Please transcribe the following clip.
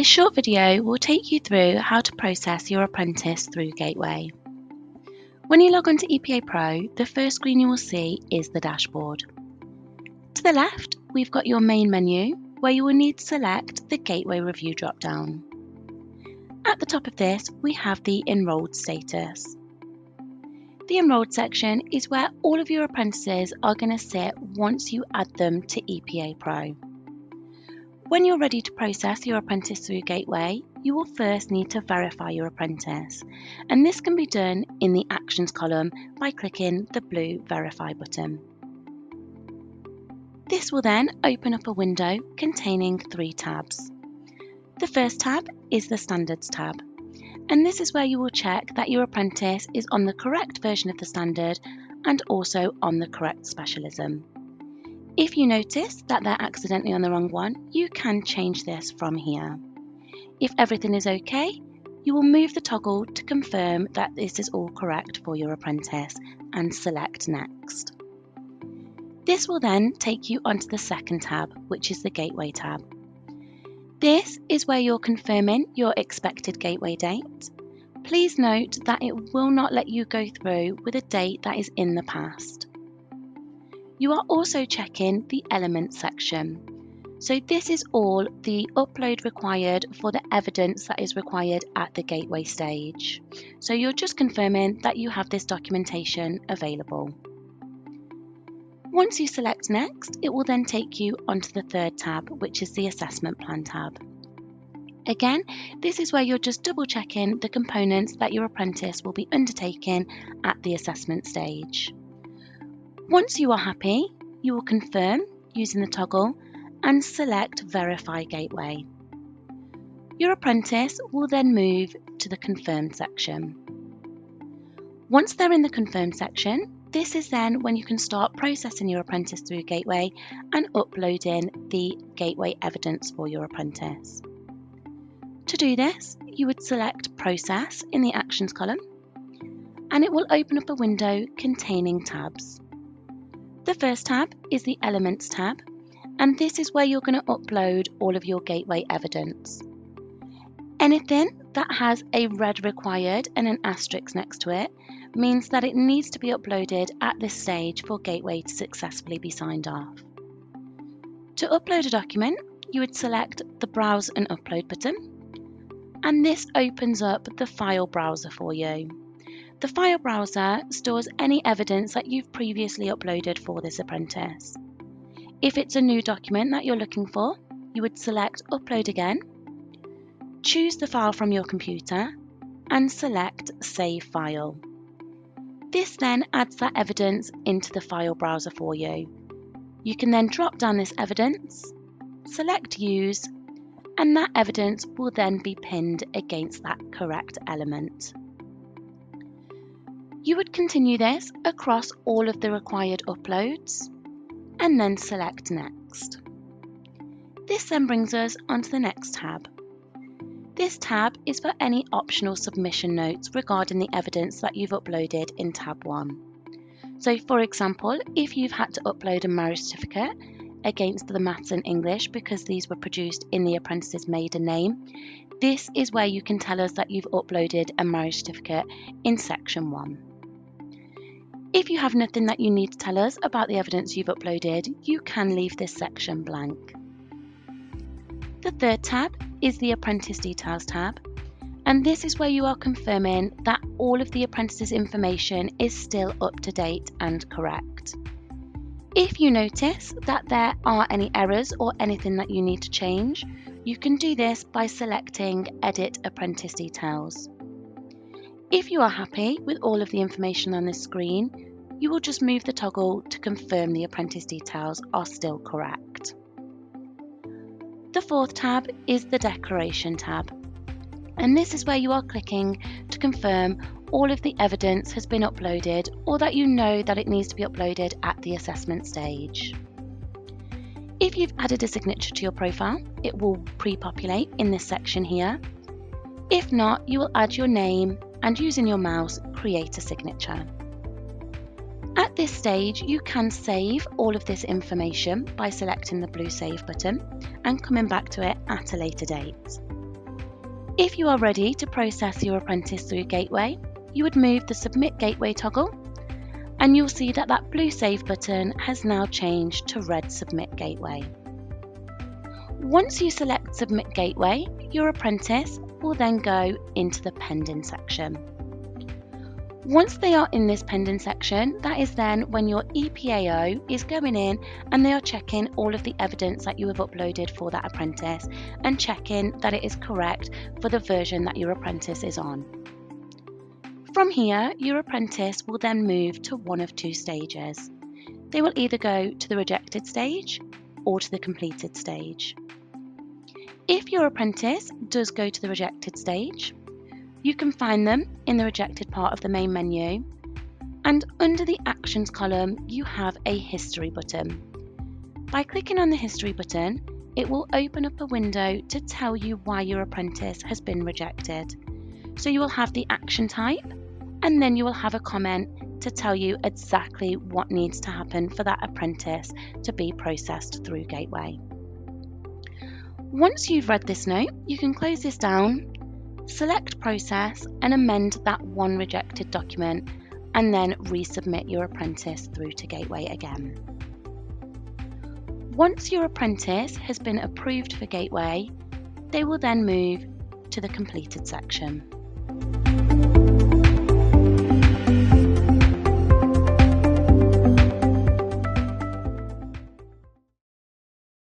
This short video will take you through how to process your apprentice through Gateway. When you log on to EPA Pro, the first screen you will see is the dashboard. To the left, we've got your main menu, where you will need to select the Gateway Review drop-down. At the top of this, we have the Enrolled status. The Enrolled section is where all of your apprentices are going to sit once you add them to EPA Pro. When you're ready to process your apprentice through Gateway, you will first need to verify your apprentice, and this can be done in the Actions column by clicking the blue Verify button. This will then open up a window containing 3 tabs. The first tab is the Standards tab, and this is where you will check that your apprentice is on the correct version of the standard and also on the correct specialism. If you notice that they're accidentally on the wrong one, you can change this from here. If everything is okay, you will move the toggle to confirm that this is all correct for your apprentice and select Next. This will then take you onto the second tab, which is the Gateway tab. This is where you're confirming your expected gateway date. Please note that it will not let you go through with a date that is in the past. You are also checking the Elements section. So this is all the upload required for the evidence that is required at the gateway stage. So you're just confirming that you have this documentation available. Once you select Next, it will then take you onto the third tab, which is the Assessment Plan tab. Again, this is where you're just double checking the components that your apprentice will be undertaking at the assessment stage. Once you are happy, you will confirm using the toggle and select Verify Gateway. Your apprentice will then move to the Confirmed section. Once they're in the Confirmed section, this is then when you can start processing your apprentice through Gateway and uploading the Gateway evidence for your apprentice. To do this, you would select Process in the Actions column, and it will open up a window containing tabs. The first tab is the Elements tab, and this is where you're going to upload all of your Gateway evidence. Anything that has a red required and an asterisk next to it means that it needs to be uploaded at this stage for Gateway to successfully be signed off. To upload a document, you would select the Browse and Upload button, and this opens up the file browser for you. The file browser stores any evidence that you've previously uploaded for this apprentice. If it's a new document that you're looking for, you would select Upload Again, choose the file from your computer, and select Save File. This then adds that evidence into the file browser for you. You can then drop down this evidence, select Use, and that evidence will then be pinned against that correct element. You would continue this across all of the required uploads and then select Next. This then brings us onto the next tab. This tab is for any optional submission notes regarding the evidence that you've uploaded in tab 1. So for example, if you've had to upload a marriage certificate against the Maths and English because these were produced in the apprentice's maiden name, this is where you can tell us that you've uploaded a marriage certificate in section 1. If you have nothing that you need to tell us about the evidence you've uploaded, you can leave this section blank. The third tab is the Apprentice Details tab, and this is where you are confirming that all of the apprentice's information is still up to date and correct. If you notice that there are any errors or anything that you need to change, you can do this by selecting Edit Apprentice Details. If you are happy with all of the information on this screen, you will just move the toggle to confirm the apprentice details are still correct. The fourth tab is the Declaration tab, and this is where you are clicking to confirm all of the evidence has been uploaded or that you know that it needs to be uploaded at the assessment stage. If you've added a signature to your profile, it will pre-populate in this section here. If not, you will add your name and using your mouse, create a signature. At this stage, you can save all of this information by selecting the blue Save button and coming back to it at a later date. If you are ready to process your apprentice through Gateway, you would move the Submit Gateway toggle, and you'll see that that blue Save button has now changed to red Submit Gateway. Once you select Submit Gateway, your apprentice will then go into the Pending section. Once they are in this pending section, that is then when your EPAO is going in and they are checking all of the evidence that you have uploaded for that apprentice and checking that it is correct for the version that your apprentice is on. From here, your apprentice will then move to one of two stages. They will either go to the rejected stage or to the completed stage. If your apprentice does go to the rejected stage, you can find them in the rejected part of the main menu, and under the Actions column you have a History button. By clicking on the History button, it will open up a window to tell you why your apprentice has been rejected. So you will have the action type, and then you will have a comment to tell you exactly what needs to happen for that apprentice to be processed through Gateway. Once you've read this note, you can close this down, select Process and amend that one rejected document, and then resubmit your apprentice through to Gateway again. Once your apprentice has been approved for Gateway, they will then move to the completed section.